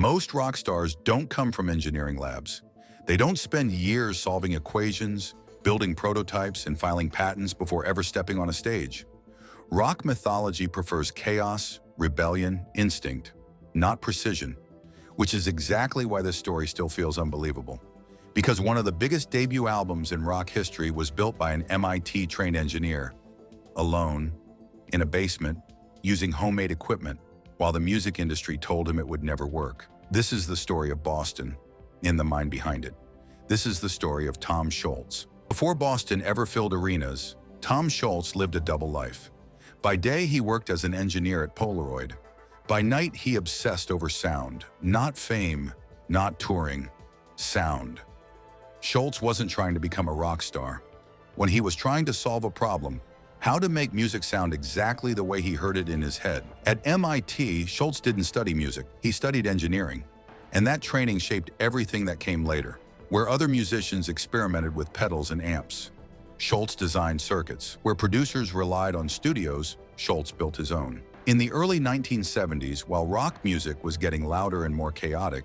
Most rock stars don't come from engineering labs. They don't spend years solving equations, building prototypes, and filing patents before ever stepping on a stage. Rock mythology prefers chaos, rebellion, instinct, not precision, which is exactly why this story still feels unbelievable. Because one of the biggest debut albums in rock history was built by an MIT-trained engineer, alone, in a basement, using homemade equipment, while the music industry told him it would never work. This is the story of Boston, in the mind behind it. This is the story of Tom Scholz. Before Boston ever filled arenas, Tom Scholz lived a double life. By day, he worked as an engineer at Polaroid. By night, he obsessed over sound. Not fame, not touring, sound. Scholz wasn't trying to become a rock star. When he was trying to solve a problem, how to make music sound exactly the way he heard it in his head. At MIT, Scholz didn't study music, he studied engineering. And that training shaped everything that came later. Where other musicians experimented with pedals and amps, Scholz designed circuits. Where producers relied on studios, Scholz built his own. In the early 1970s, while rock music was getting louder and more chaotic,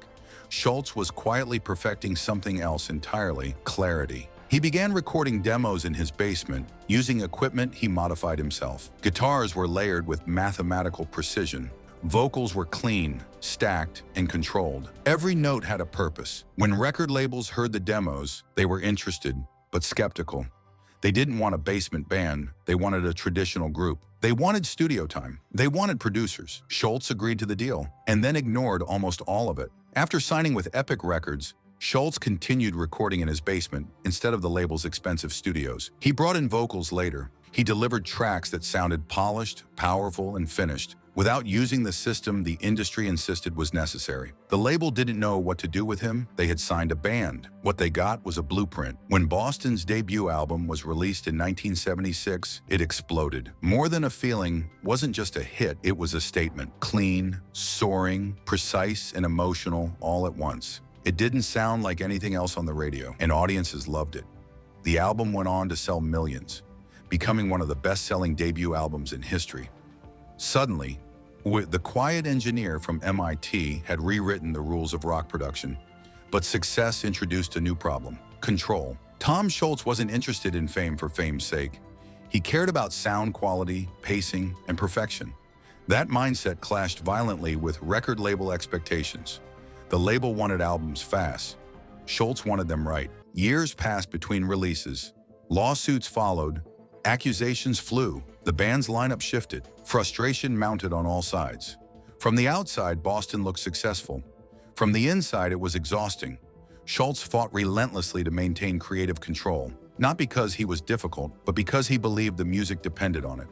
Scholz was quietly perfecting something else entirely: clarity. He began recording demos in his basement, using equipment he modified himself. Guitars were layered with mathematical precision. Vocals were clean, stacked, and controlled. Every note had a purpose. When record labels heard the demos, they were interested, but skeptical. They didn't want a basement band, they wanted a traditional group. They wanted studio time. They wanted producers. Scholz agreed to the deal, and then ignored almost all of it. After signing with Epic Records, Scholz continued recording in his basement instead of the label's expensive studios. He brought in vocals later. He delivered tracks that sounded polished, powerful, and finished, without using the system the industry insisted was necessary. The label didn't know what to do with him. They had signed a band. What they got was a blueprint. When Boston's debut album was released in 1976, it exploded. More Than a Feeling wasn't just a hit, it was a statement. Clean, soaring, precise, and emotional all at once. It didn't sound like anything else on the radio, and audiences loved it. The album went on to sell millions, becoming one of the best-selling debut albums in history. Suddenly, the quiet engineer from MIT had rewritten the rules of rock production, but success introduced a new problem: control. Tom Scholz wasn't interested in fame for fame's sake. He cared about sound quality, pacing, and perfection. That mindset clashed violently with record label expectations. The label wanted albums fast. Scholz wanted them right. Years passed between releases. Lawsuits followed. Accusations flew. The band's lineup shifted. Frustration mounted on all sides. From the outside, Boston looked successful. From the inside, it was exhausting. Scholz fought relentlessly to maintain creative control, not because he was difficult, but because he believed the music depended on it.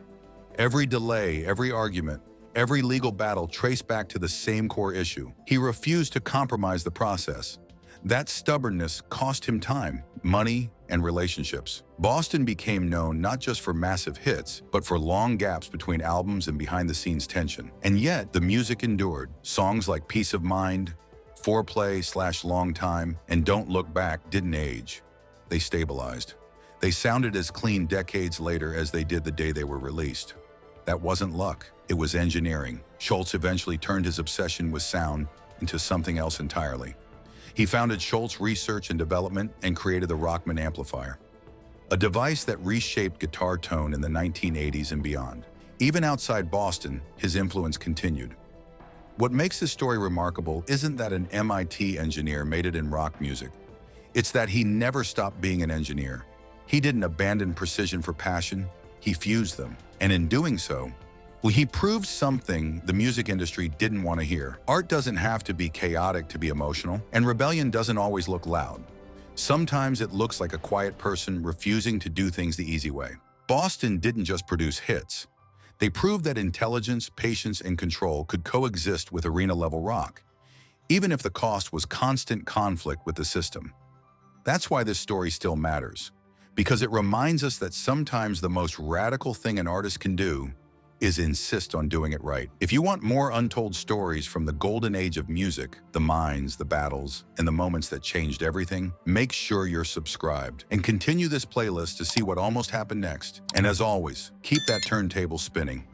Every delay, every argument, every legal battle traced back to the same core issue. He refused to compromise the process. That stubbornness cost him time, money, and relationships. Boston became known not just for massive hits, but for long gaps between albums and behind-the-scenes tension. And yet, the music endured. Songs like Peace of Mind, Foreplay/Long Time, and Don't Look Back didn't age. They stabilized. They sounded as clean decades later as they did the day they were released. That wasn't luck, it was engineering. Scholz eventually turned his obsession with sound into something else entirely. He founded Scholz Research and Development and created the Rockman amplifier, a device that reshaped guitar tone in the 1980s and beyond. Even outside Boston, his influence continued. What makes this story remarkable isn't that an MIT engineer made it in rock music. It's that he never stopped being an engineer. He didn't abandon precision for passion, he fused them. And in doing so, he proved something the music industry didn't want to hear. Art doesn't have to be chaotic to be emotional, and rebellion doesn't always look loud. Sometimes it looks like a quiet person refusing to do things the easy way. Boston didn't just produce hits. They proved that intelligence, patience, and control could coexist with arena-level rock, even if the cost was constant conflict with the system. That's why this story still matters, because it reminds us that sometimes the most radical thing an artist can do is insist on doing it right. If you want more untold stories from the golden age of music, the minds, the battles, and the moments that changed everything, make sure you're subscribed and continue this playlist to see what almost happened next. And as always, keep that turntable spinning.